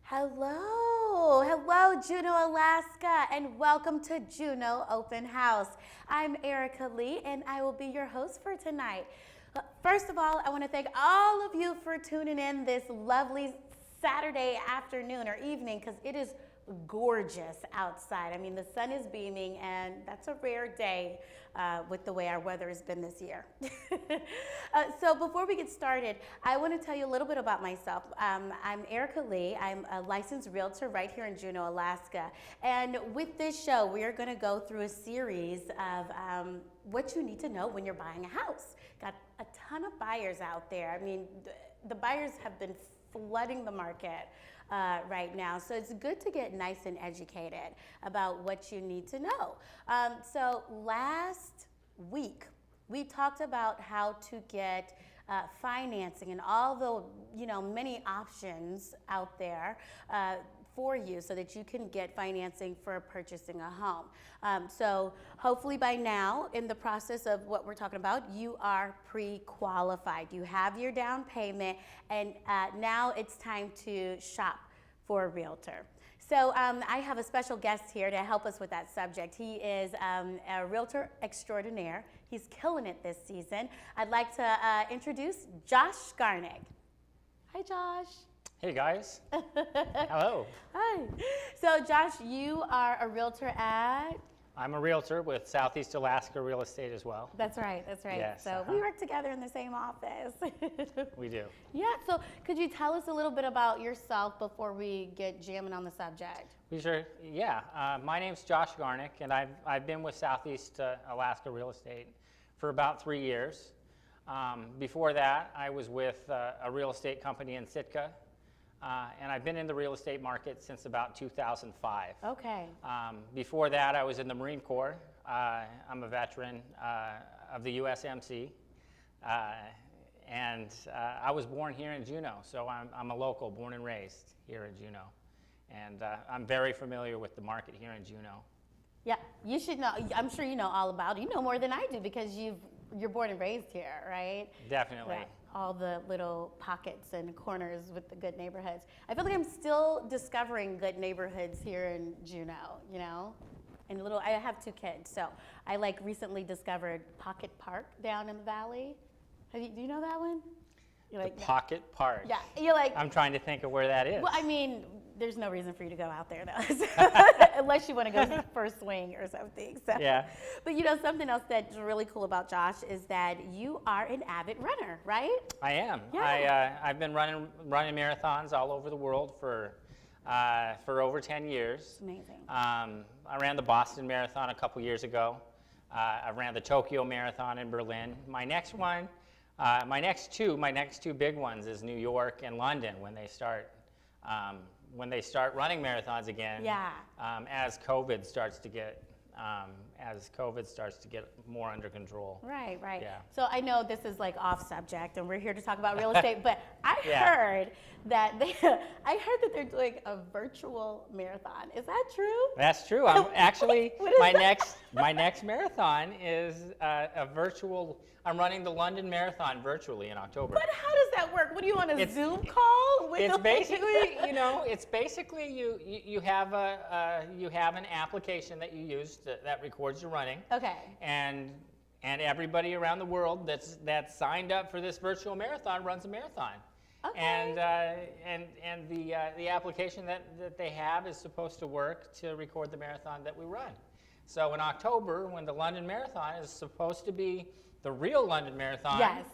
Hello, Juneau, Alaska, and welcome to Juneau Open House. I'm Ericka Lee, and I will be your host for tonight. First of all, I want to thank all of you for tuning in this lovely Saturday afternoon or evening, because it is gorgeous outside. I mean, the sun is beaming, and that's a rare day with the way our weather has been this year. So before we get started, I want to tell you a little bit about myself. I'm Ericka Lee. I'm a licensed realtor right here in Juneau, Alaska. And with this show, we are going to go through a series of what you need to know when you're buying a house. Got a ton of buyers out there. I mean, the buyers have been flooding the market right now. So it's good to get nice and educated about what you need to know. So last week, we talked about how to get financing and all the many options out there for you so that you can get financing for purchasing a home. So hopefully by now, in the process of what we're talking about, you are pre-qualified. You have your down payment, and now it's time to shop for a realtor. So I have a special guest here to help us with that subject. He is a realtor extraordinaire. He's killing it this season. I'd like to introduce Josh Garnick. Hi, Josh. Hey guys. Hello. Hi. So Josh, you are a realtor at? I'm a realtor with Southeast Alaska Real Estate as well. That's right, that's right. Yes, so we work together in the same office. We do. Yeah, so could you tell us a little bit about yourself before we get jamming on the subject? Sure. Yeah. My name's Josh Garnick, and I've been with Southeast Alaska Real Estate for about 3 years. Before that, I was with a real estate company in Sitka. And I've been in the real estate market since about 2005. Okay. Before that, I was in the Marine Corps. I'm a veteran of the USMC. And I was born here in Juneau, so I'm a local, born and raised here in Juneau. And I'm very familiar with the market here in Juneau. Yeah, you should know. I'm sure you know all about it. You know more than I do because you're born and raised here, right? Definitely. Right. All the little pockets and corners with the good neighborhoods. I feel like I'm still discovering good neighborhoods here in Juneau, you know? And I have 2 kids, so I recently discovered Pocket Park down in the valley. Do you know that one? Pocket Park. Yeah, you're like. I'm trying to think of where that is. Well, I mean, there's no reason for you to go out there though, unless you want to go for a swing or something. So. Yeah. But something else that's really cool about Josh is that you are an avid runner, right? I am. Yeah. I've been running marathons all over the world for over 10 years. Amazing. I ran the Boston Marathon a couple years ago. I ran the Tokyo Marathon in Berlin. My next two big ones is New York and London when they start running marathons again. Yeah. As COVID starts to get more under control. Right. Yeah. So I know this is off subject, and we're here to talk about real estate, but I Yeah. heard that they're doing a virtual marathon. Is that true? That's true. I'm actually What is that? my next marathon is a virtual. I'm running the London Marathon virtually in October. But how does that work? What do you want, a Zoom call? It's basically you have an application that you use that records your running. Okay. And everybody around the world that's signed up for this virtual marathon runs a marathon. Okay. And the application that they have is supposed to work to record the marathon that we run. So in October, when the London Marathon is supposed to be the real London Marathon, yes,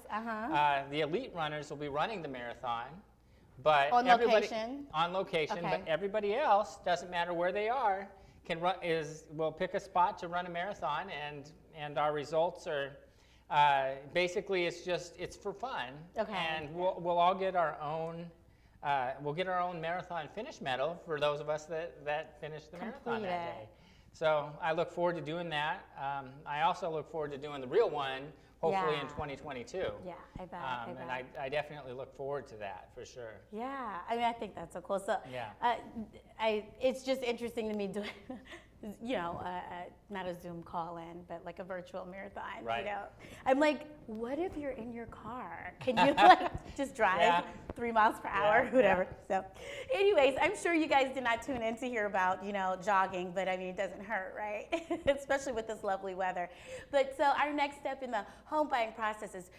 the elite runners will be running the marathon, but on location. On location, Okay. but everybody else, doesn't matter where they are, will pick a spot to run a marathon, and our results are basically it's for fun. Okay. And we'll all get our own. We'll get our own marathon finish medal for those of us that finish the marathon that day. So I look forward to doing that. I also look forward to doing the real one, hopefully in 2022. Yeah, I bet. And I definitely look forward to that for sure. Yeah, I mean, I think that's so cool. So Yeah. it's just interesting to me not a Zoom call in, but like a virtual marathon. Right. I'm like, what if you're in your car? Can you like just drive 3 miles per hour, whatever? So, anyways, I'm sure you guys did not tune in to hear about jogging, but I mean, it doesn't hurt, right? Especially with this lovely weather. But so our next step in the home buying process is,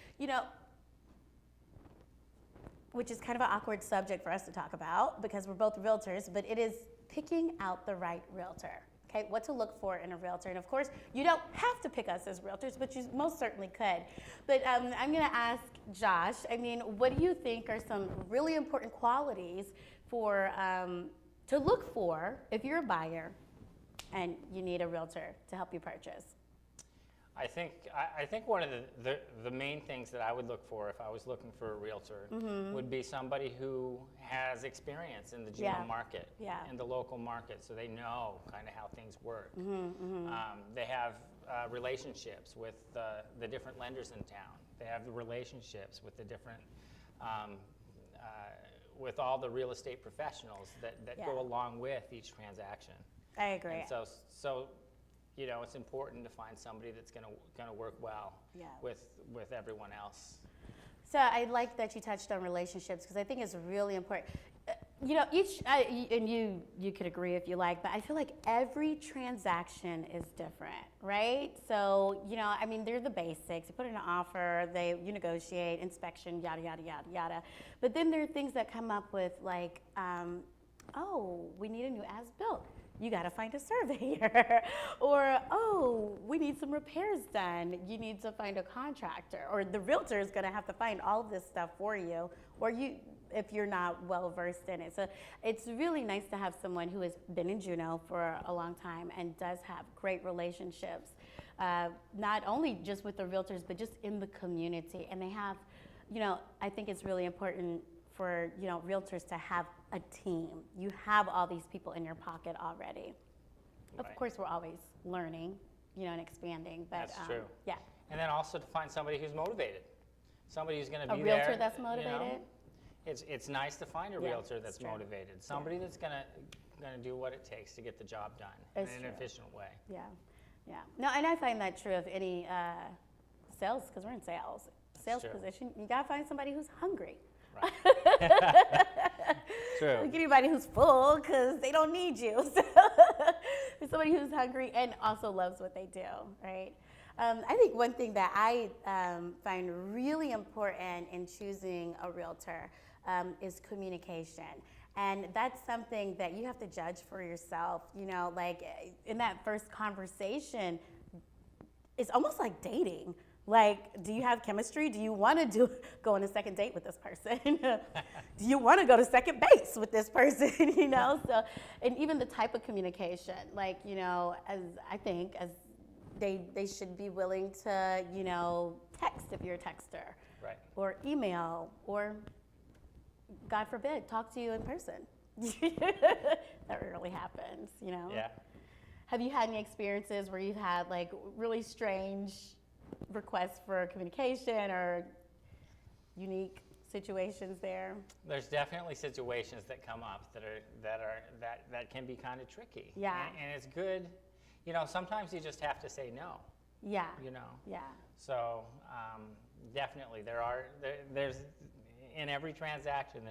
which is kind of an awkward subject for us to talk about because we're both realtors, but it is picking out the right realtor. Okay, what to look for in a realtor. And of course, you don't have to pick us as realtors, but you most certainly could. But I'm gonna ask Josh, what do you think are some really important qualities for to look for if you're a buyer and you need a realtor to help you purchase? I think one of the main things that I would look for if I was looking for a realtor would be somebody who has experience in the Juneau market, in the local market, so they know kind of how things work. They have relationships with the different lenders in town. They have the relationships with the different, with all the real estate professionals that go along with each transaction. I agree. And so it's important to find somebody that's gonna work well with everyone else. So I like that you touched on relationships because I think it's really important. And you could agree if you like, but I feel like every transaction is different, right? So, they're the basics. You put in an offer, you negotiate, inspection, yada, yada, yada, yada. But then there are things that come up with like, we need a new as-built. You got to find a surveyor. Or, we need some repairs done. You need to find a contractor. Or the realtor is going to have to find all of this stuff for you, or if you're not well versed in it. So it's really nice to have someone who has been in Juneau for a long time and does have great relationships, not only just with the realtors, but just in the community. And they have, I think it's really important for realtors to have a team. You have all these people in your pocket already. Right. Of course, we're always learning, and expanding. But that's true. Yeah. And then also to find somebody who's motivated, somebody who's going to be there. A there. realtor that's motivated. It's nice to find a realtor that's motivated, somebody that's going to do what it takes to get the job done in an efficient way. Yeah. No, and I find that true of any sales, because we're in sales position. You got to find somebody who's hungry. Right. True. Like anybody who's full, because they don't need you. So somebody who's hungry and also loves what they do, right? I think one thing that I find really important in choosing a realtor is communication. And that's something that you have to judge for yourself. Like in that first conversation, it's almost like dating. Like, do you have chemistry? Do you want to go on a second date with this person? Do you want to go to second base with this person? So, and even the type of communication, like, as they should be willing to, text if you're a texter, right? Or email, or God forbid, talk to you in person. That rarely happens, Yeah. Have you had any experiences where you've had like really strange requests for communication or unique situations there? There's definitely situations that come up that can be kind of tricky. Yeah. And it's good, sometimes you just have to say no. Yeah. Yeah. So definitely there's in every transaction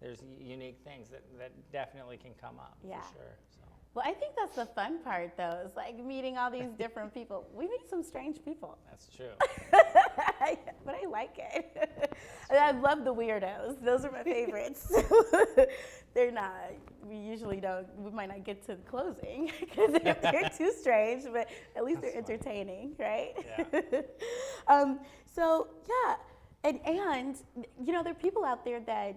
there's unique things that definitely can come up. Yeah. For sure. So. Well, I think that's the fun part, though, is like meeting all these different people. We meet some strange people. That's true. But I like it. And I love the weirdos. Those are my favorites. We might not get to the closing because they're too strange, but at least they're entertaining, right? Yeah. And there are people out there that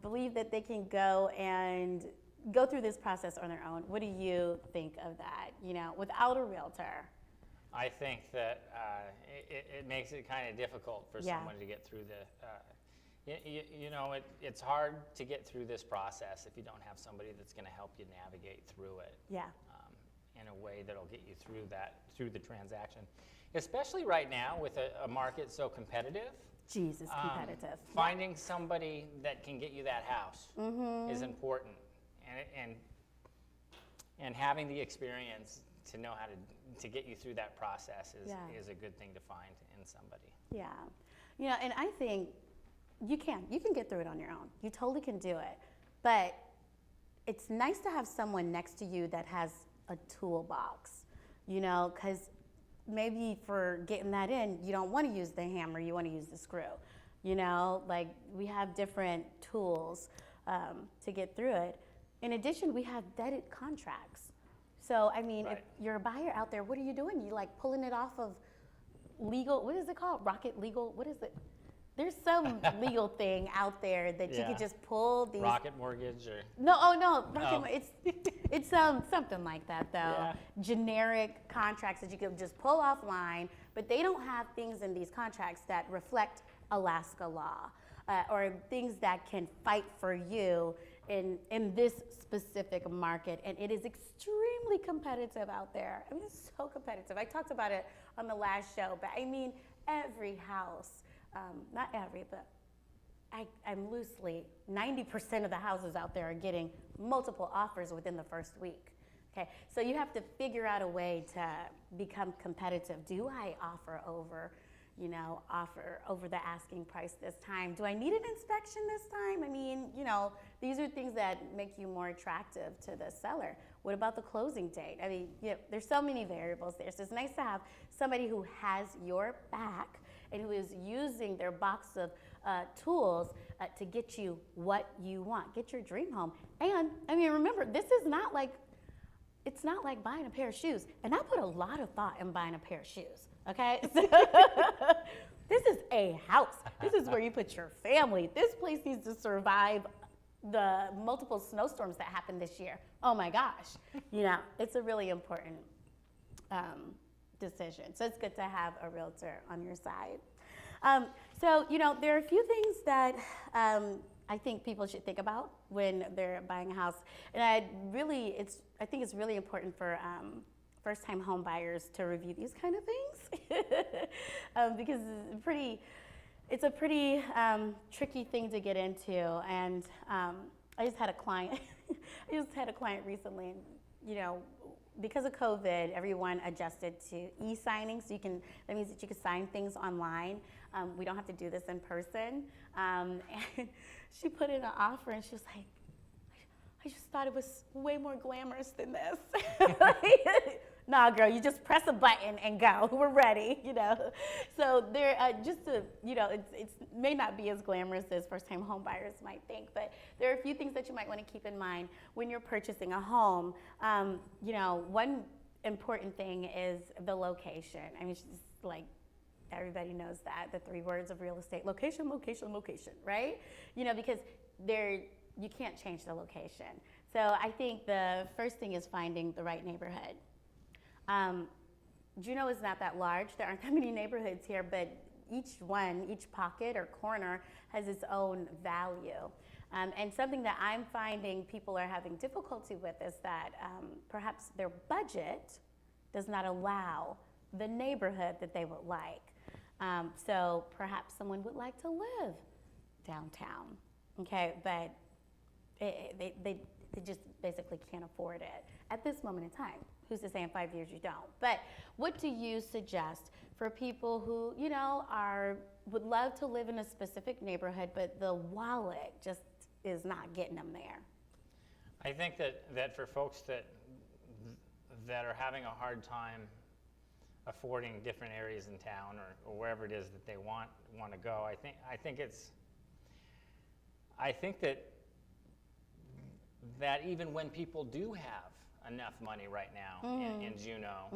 believe that they can go through this process on their own. What do you think of that, without a realtor? I think that it makes it kind of difficult for someone to get through it's hard to get through this process if you don't have somebody that's going to help you navigate through it. Yeah. In a way that'll get you through the transaction. Especially right now with a market so competitive. Jesus, competitive. Finding somebody that can get you that house is important. And and having the experience to know how to get you through that process is a good thing to find in somebody. Yeah. You know, and I think you can get through it on your own. You totally can do it. But it's nice to have someone next to you that has a toolbox, you know, because maybe for getting that in, you don't want to use the hammer, you want to use the screw. You know, like we have different tools to get through it. In addition, we have vetted contracts. So, I mean, Right. if you're a buyer out there, what are you doing? You like pulling it off of legal, what is it called? Rocket Legal, what is it? There's some legal thing out there that you Yeah. could just pull these. Rocket mortgage or? No, oh no, it's something like that though. Yeah. Generic contracts that you can just pull offline, but they don't have things in these contracts that reflect Alaska law or things that can fight for you in this specific market. And it is extremely competitive out there. I mean, it's so competitive. I talked about it on the last show, but I mean, every house. Not every, but I'm loosely, 90% of the houses out there are getting multiple offers within the first week. Okay, so you have to figure out a way to become competitive. Do I offer over the asking price this time? Do I need an inspection this time? I mean, you know, these are things that make you more attractive to the seller. What about the closing date? I mean, you know, there's so many variables there. So it's nice to have somebody who has your back and who is using their box of tools to get you what you want, get your dream home. And I mean, remember, it's not like buying a pair of shoes. And I put a lot of thought in buying a pair of shoes, okay? This is a house. This is where you put your family. This place needs to survive the multiple snowstorms that happened this year. Oh my gosh. You know, it's a really important decision. So it's good to have a realtor on your side. So, you know, there are a few things that I think people should think about when they're buying a house. And I think it's really important for first-time home buyers to review these kind of things because it's a pretty tricky thing to get into. And I just had a client recently, and, you know, because of COVID, everyone adjusted to e-signing. So that means that you can sign things online. We don't have to do this in person. And she put in an offer, and she was like, I just thought it was way more glamorous than this. Nah, girl, you just press a button and go. We're ready, you know. So there, it may not be as glamorous as first-time home buyers might think, but there are a few things that you might want to keep in mind when you're purchasing a home. You know, one important thing is the location. I mean, it's just like everybody knows that, the 3 words of real estate: location, location, location, right? You know, because you can't change the location. So I think the first thing is finding the right neighborhood. Juneau is not that large. There aren't that many neighborhoods here, but each pocket or corner has its own value. And something that I'm finding people are having difficulty with is that perhaps their budget does not allow the neighborhood that they would like. So perhaps someone would like to live downtown, okay, but they just basically can't afford it at this moment in time. Who's to say in 5 years you don't? But what do you suggest for people who, you know, would love to live in a specific neighborhood, but the wallet just is not getting them there? I think that for folks that are having a hard time affording different areas in town or wherever it is that they want to go, I think that even when people do have enough money right now in Juneau,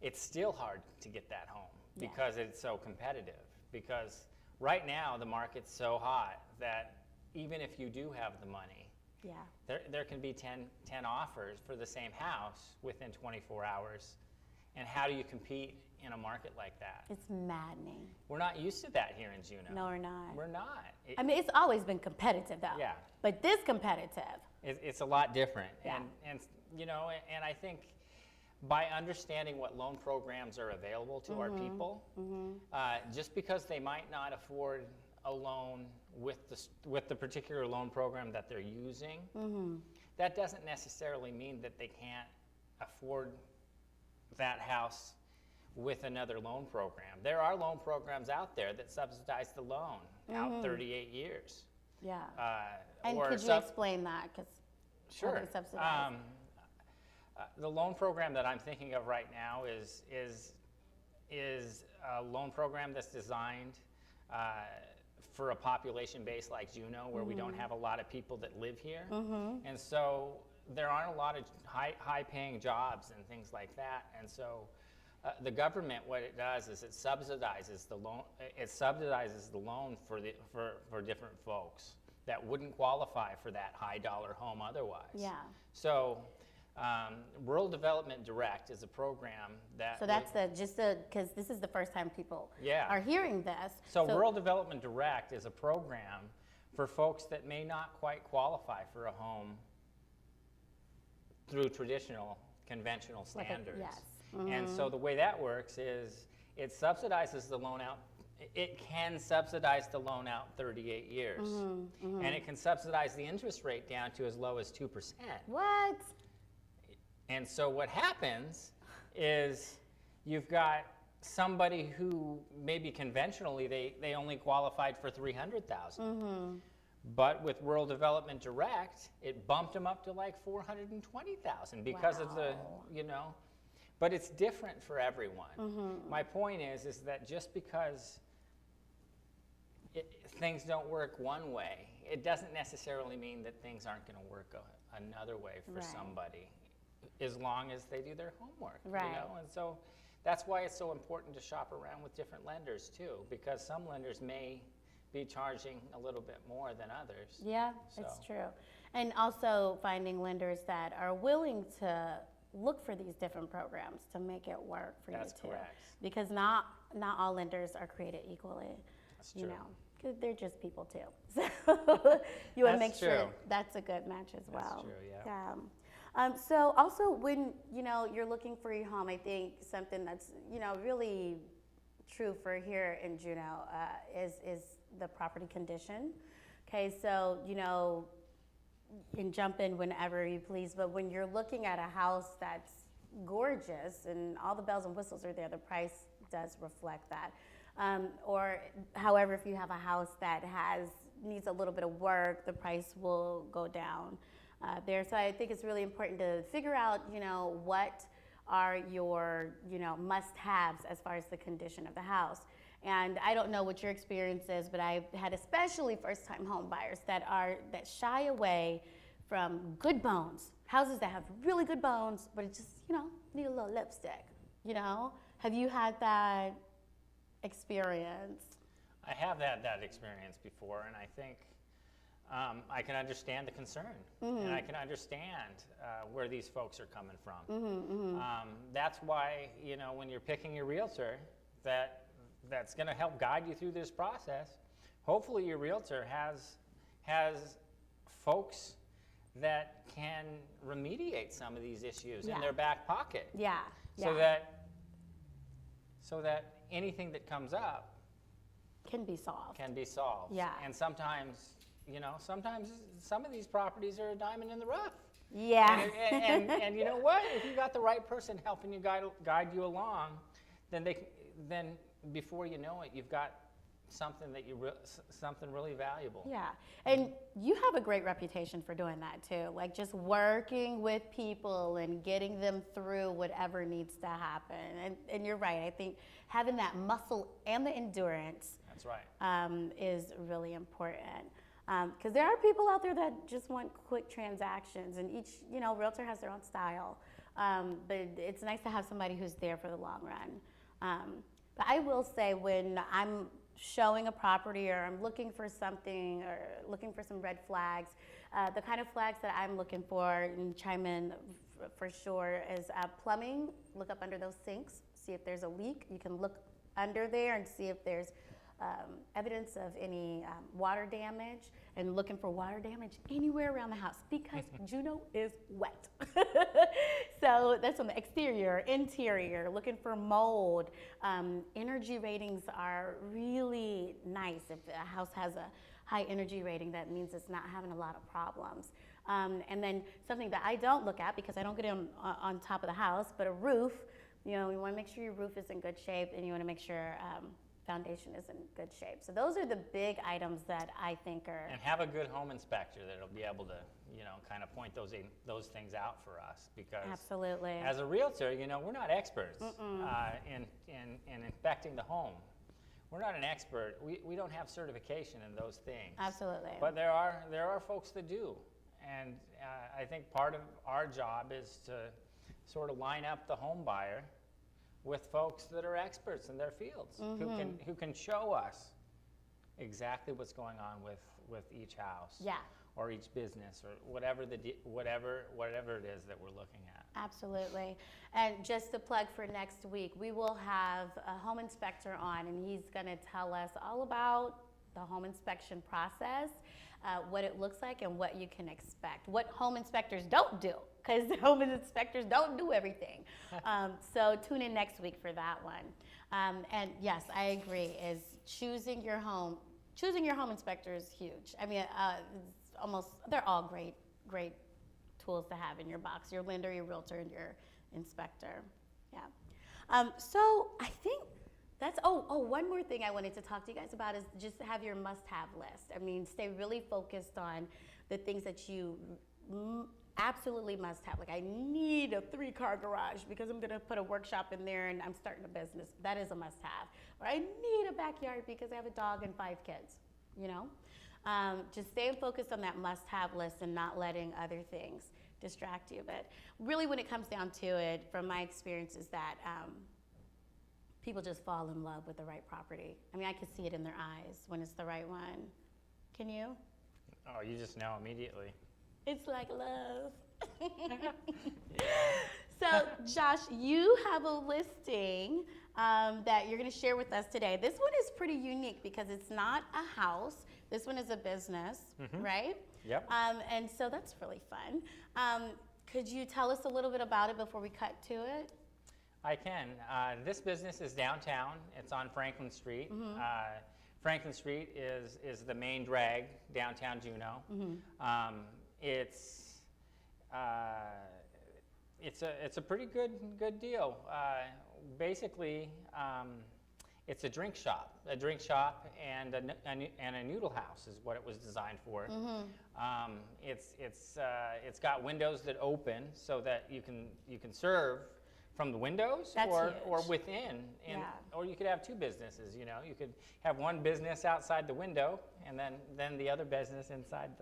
it's still hard to get that home because it's so competitive. Because right now the market's so hot that even if you do have the money, there can be 10 offers for the same house within 24 hours. And how do you compete in a market like that? It's maddening. We're not used to that here in Juneau. No, we're not. We're not. I mean, it's always been competitive though. Yeah. But this competitive. It's a lot different. Yeah. And you know, and I think by understanding what loan programs are available to our people, just because they might not afford a loan with the particular loan program that they're using, that doesn't necessarily mean that they can't afford that house with another loan program. There are loan programs out there that subsidize the loan out 38 years. Yeah. And could you explain that? Sure. How they subsidize? The loan program that I'm thinking of right now is a loan program that's designed for a population base like Juneau, where we don't have a lot of people that live here. And so there aren't a lot of high-paying jobs and things like that. And so the government, what it does is it subsidizes the loan. It subsidizes the loan for different folks that wouldn't qualify for that high-dollar home otherwise. Yeah. So Rural Development Direct is a program that. So that's because this is the first time people are hearing this. So Rural Development Direct is a program for folks that may not quite qualify for a home through traditional, conventional standards. Yes. And so the way that works is it subsidizes the loan out. It can subsidize the loan out 38 years. And it can subsidize the interest rate down to as low as 2%. What? And so what happens is you've got somebody who maybe conventionally they only qualified for $300,000. But with Rural Development Direct, it bumped them up to like $420,000 because of the, but it's different for everyone. My point is that just because things don't work one way, it doesn't necessarily mean that things aren't going to work another way for somebody, as long as they do their homework. And so that's why it's so important to shop around with different lenders too, because some lenders may be charging a little bit more than others. Yeah, it's true. And also finding lenders that are willing to look for these different programs to make it work for you too. That's correct. Because not all lenders are created equally. That's true. Because they're just people too. So you want to make true. sure that's a good match as well. That's true, yeah. So also when you're looking for your home, I think something that's really true for here in Juneau is the property condition. Okay, so you can jump in whenever you please, but when you're looking at a house that's gorgeous and all the bells and whistles are there, the price does reflect that. Or however, if you have a house that needs a little bit of work, the price will go down there. So I think it's really important to figure out what are your must-haves as far as the condition of the house. And I don't know what your experience is, but I've had especially first-time home buyers that shy away from good bones, houses that have really good bones, but it just need a little lipstick. Have you had that experience? I have had that experience before, and I think I can understand the concern, and I can understand where these folks are coming from. That's why when you're picking your realtor, that's going to help guide you through this process. Hopefully, your realtor has folks that can remediate some of these issues in their back pocket. So that anything that comes up can be solved. Yeah. And sometimes some of these properties are a diamond in the rough. Yeah. And you know what? If you got the right person helping you guide you along, then before you know it, you've got something something really valuable. Yeah, and you have a great reputation for doing that too, like just working with people and getting them through whatever needs to happen. And you're right. I think having that muscle and the endurance. That's right. Is really important. Because there are people out there that just want quick transactions, and each realtor has their own style. But it's nice to have somebody who's there for the long run. But I will say, when I'm showing a property or I'm looking for something or looking for some red flags, the kind of flags that I'm looking for, and chime in for sure, is plumbing. Look up under those sinks, see if there's a leak. You can look under there and see if there's evidence of any water damage, and looking for water damage anywhere around the house, because Juneau is wet. So that's on the exterior, interior, looking for mold. Energy ratings are really nice. If a house has a high energy rating, that means it's not having a lot of problems. And then something that I don't look at because I don't get it on top of the house, but a roof. You know, you want to make sure your roof is in good shape, and you want to make sure foundation is in good shape. So those are the big items that I think are. And have a good home inspector that'll be able to, kind of point those things out for us, because Absolutely. as a realtor, we're not experts in inspecting the home. We're not an expert. We don't have certification in those things. Absolutely. But there are folks that do, and I think part of our job is to sort of line up the home buyer with folks that are experts in their fields, who can show us exactly what's going on with each house, or each business, or whatever it is that we're looking at. Absolutely. And just to plug for next week, we will have a home inspector on, and he's going to tell us all about the home inspection process, what it looks like, and what you can expect. What home inspectors don't do, because home inspectors don't do everything. So tune in next week for that one. And yes, I agree. Is choosing your home inspector is huge. I mean, they're all great tools to have in your box. Your lender, your realtor, and your inspector. Yeah. So I think that's, one more thing I wanted to talk to you guys about is just have your must-have list. I mean, stay really focused on the things that you absolutely must have. Like, I need a 3-car garage because I'm gonna put a workshop in there and I'm starting a business. That is a must-have. Or I need a backyard because I have a dog and 5 kids, Just staying focused on that must-have list and not letting other things distract you. But really, when it comes down to it, from my experience, is that people just fall in love with the right property. I mean, I can see it in their eyes when it's the right one. Can you? Oh, you just know immediately. It's like love. So, Josh, you have a listing that you're going to share with us today. This one is pretty unique because it's not a house. This one is a business, right? Yep. And so that's really fun. Could you tell us a little bit about it before we cut to it? I can. This business is downtown. It's on Franklin Street. Franklin Street is the main drag downtown Juneau. It's a pretty good deal. Basically, it's a drink shop and a noodle house is what it was designed for. It's got windows that open so that you can serve from the windows. That's or huge. within, or you could have 2 businesses. You could have one business outside the window and then the other business inside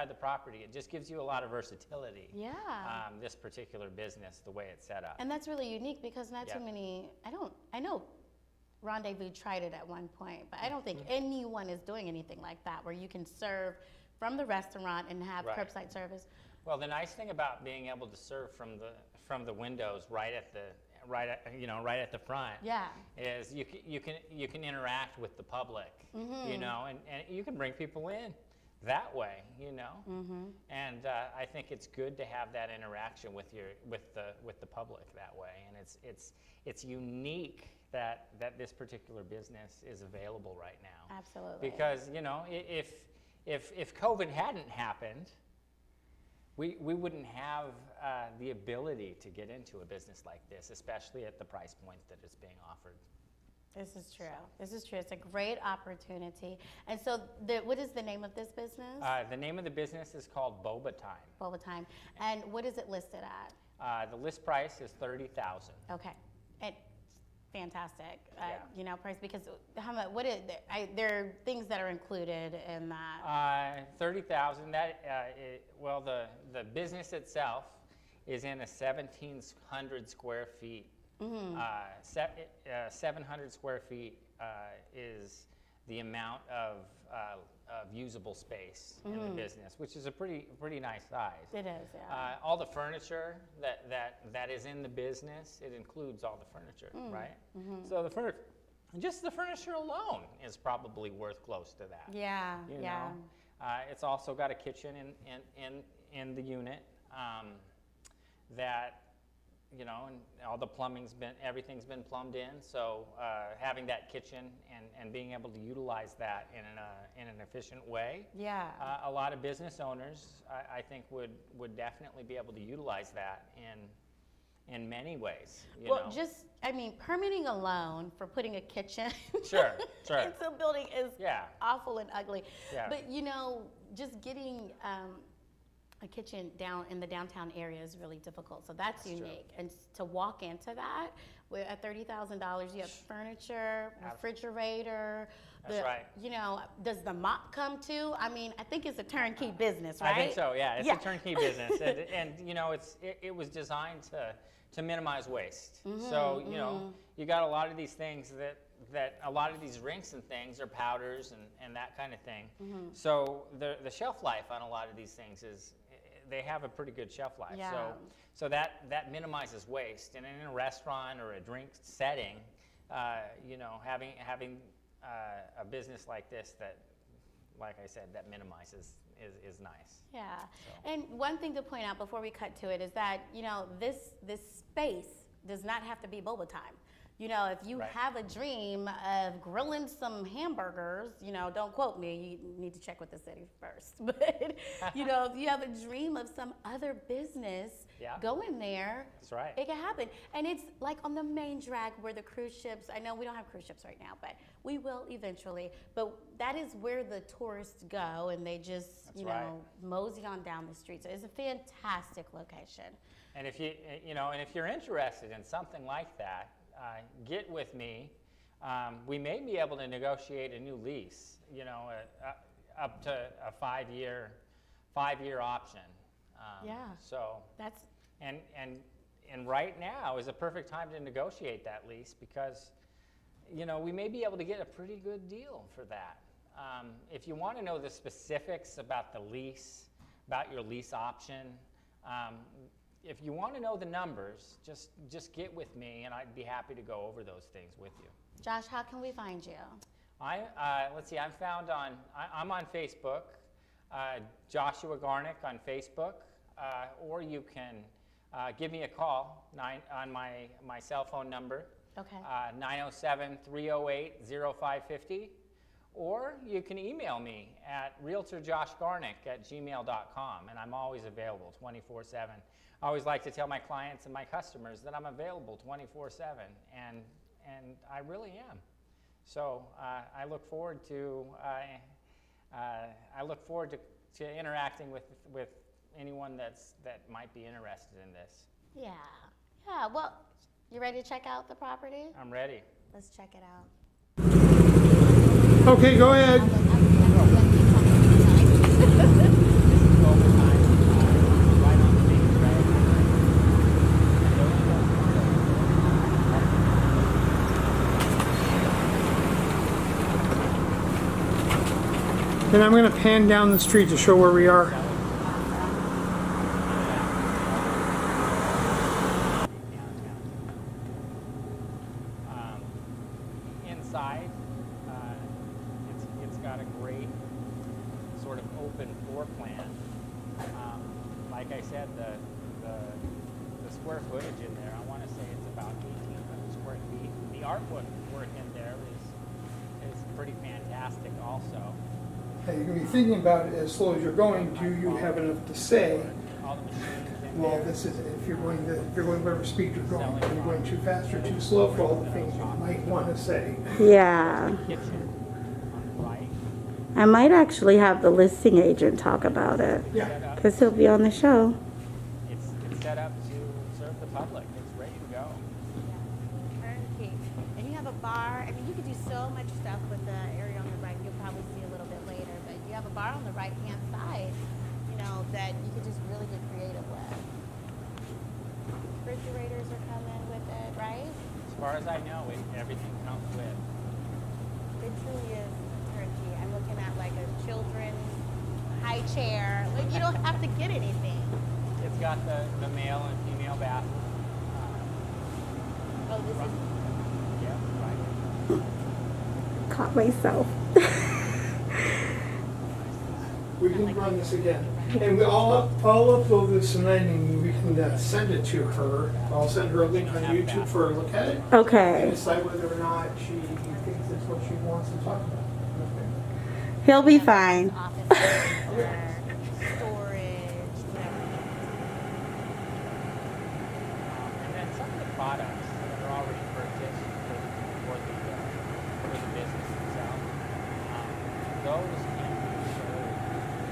the property. It just gives you a lot of versatility. Yeah. This particular business, the way it's set up. And that's really unique because not too many. I know Rendezvous tried it at one point, but I don't think anyone is doing anything like that where you can serve from the restaurant and have curbside service. Well, the nice thing about being able to serve from the windows right at the front, is you can interact with the public, and you can bring people in that way, and I think it's good to have that interaction with the public that way, and it's unique that this particular business is available right now. Absolutely. Because if COVID hadn't happened, we wouldn't have the ability to get into a business like this, especially at the price point that it's being offered. This is true. This is true. It's a great opportunity. And so, what is the name of this business? The name of the business is called Boba Time. Boba Time. And what is it listed at? The list price is $30,000. Okay. And fantastic. Price, because how much? What is there are things that are included in that. $30,000. The business itself is in a 1,700 square feet. 700 square feet is the amount of usable space in the business, which is a pretty nice size. It is, yeah. All the furniture that is in the business, it includes all the furniture, right? So just the furniture alone is probably worth close to that. Yeah, know? It's also got a kitchen in the unit that and all the everything's been plumbed in. So having that kitchen and being able to utilize that in an efficient way. Yeah. A lot of business owners, I think, would definitely be able to utilize that in many ways. You know? Permitting alone for putting a kitchen Sure. into a building is awful and ugly. Yeah. But just getting a kitchen down in the downtown area is really difficult. So that's unique. True. And to walk into that at $30,000, you have furniture, refrigerator. That's right. Does the mop come too? I think it's a turnkey business, right? I think so. Yeah, it's a turnkey business, and it was designed to minimize waste. Mm-hmm, so you got a lot of these things that a lot of these rinks and things are powders and that kind of thing. Mm-hmm. So the shelf life on a lot of these things they have a pretty good shelf life. Yeah. So that minimizes waste. And in a restaurant or a drink setting, having a business like this that, like I said, that minimizes is nice. Yeah. So. And one thing to point out before we cut to it is that this space does not have to be boba time. If you have a dream of grilling some hamburgers, don't quote me, you need to check with the city first. But, if you have a dream of some other business, go in there. That's right. It can happen. And it's like on the main drag where the cruise ships, I know we don't have cruise ships right now, but we will eventually. But that is where the tourists go, and they just, mosey on down the street. So it's a fantastic location. And if if you're interested in something like that, get with me. We may be able to negotiate a new lease, up to a 5-year option. So that's and right now is a perfect time to negotiate that lease because, we may be able to get a pretty good deal for that. If you want to know the specifics about the lease, about your lease option. If you want to know the numbers, just get with me, and I'd be happy to go over those things with you. Josh, how can we find you? Let's see. I'm on Facebook, Joshua Garnick on Facebook, or you can give me a call on my cell phone number. Okay. 907-308-0550, or you can email me at realtorjoshgarnick@gmail.com, and I'm always available 24/7. I always like to tell my clients and my customers that I'm available 24/7, and I really am. So I look forward to interacting with anyone that might be interested in this. Yeah. Well, you ready to check out the property? I'm ready. Let's check it out. Okay, go ahead. And I'm going to pan down the street to show where we are. Inside, it's got a great sort of open floor plan. Like I said, the square footage in there, I want to say it's about 1,800 square feet. The artwork in there is pretty fantastic also. Now you're going to be thinking about it as slow as you're going. Do you have enough to say? Well, this is if you're going whatever speed you're going. Are you going too fast or too slow for all the things you might want to say? Yeah. I might actually have the listing agent talk about it. Yeah. Because he'll be on the show. It's set up to serve the public. It's ready to go. Yeah. Turnkey. And you have a bar. I mean, you could do so much stuff with the area on the right. You'll probably see a little bit later. But you have a bar on the right-hand side, that you could just really get creative with. Refrigerators are coming with it, right? As far as I know, everything comes with. It truly is turnkey. I'm looking at like a children's high chair. Like you don't have to get anything. It's got the male and female bathroom. Oh, this is. Yeah, right. Caught myself. We can run this again. And we all upload this tonight and we can and send it to her. I'll send her a link on YouTube for her to look at it. And Okay. decide whether or not she thinks that's what she wants to talk about. He'll be fine. Office furniture, storage, whatever. And then some of the products that are already purchased for the business itself, those can be sold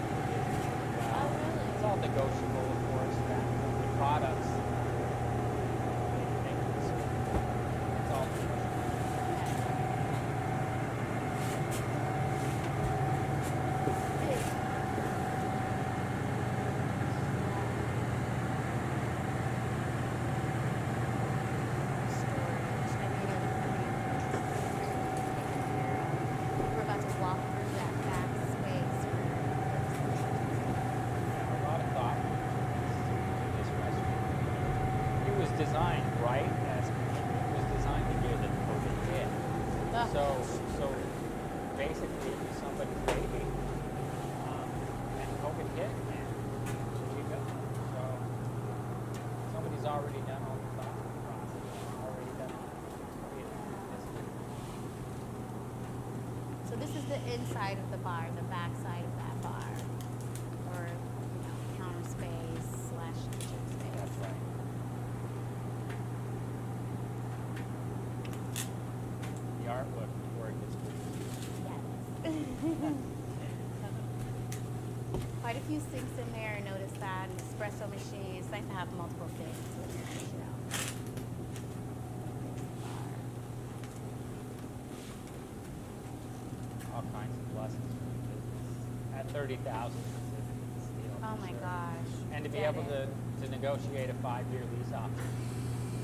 for business as well. Oh, really? It's all negotiable, of course, that the products they can be sold. It's all negotiable. We're about to walk through that back space. Yeah, a lot of thought went into this restaurant. It was designed right as it was designed the year that COVID hit. So basically, it was somebody's baby, and COVID hit, and here you go. So somebody's already done all the thought process, already done all this. So this is the inside of the bar, the back side of that bar, or counter space / kitchen space. That's right. The artwork is pretty. Yes. Quite a few sinks in there. Notice that, an espresso machine. It's nice to have multiple things. All kinds of pluses for the business. At 30,000, it's a steal. Oh for my sure. gosh. And to be Get able it. to negotiate a 5-year lease option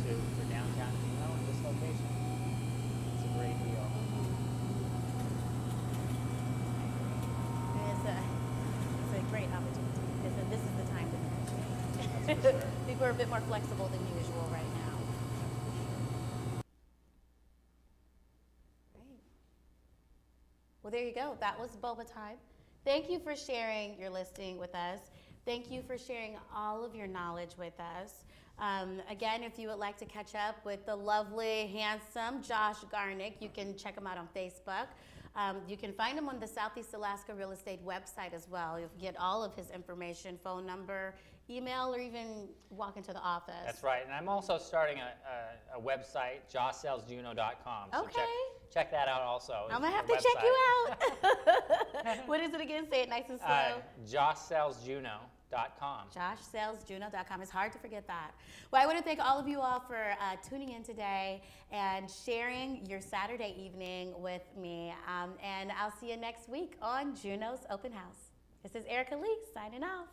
for downtown Juneau in this location, it's a great deal. It's a great opportunity because this is the time to negotiate. That's for sure. I think we're a bit more flexible than usual right now. Great. Well, there you go. That was Boba Time. Thank you for sharing your listing with us. Thank you for sharing all of your knowledge with us. Again, if you would like to catch up with the lovely, handsome Josh Garnick, you can check him out on Facebook. You can find him on the Southeast Alaska Real Estate website as well. You'll get all of his information, phone number, email, or even walk into the office. That's right. And I'm also starting a website, jawsellsjuno.com. So Okay. check that out also. I'm going to have The to check you website. out. What is it again? Say it nice and slow. jawsellsjuno.com. JoshSellsJuno.com. It's hard to forget that. Well, I want to thank all of you all for tuning in today and sharing your Saturday evening with me. And I'll see you next week on Juno's Open House. This is Ericka Lee signing off.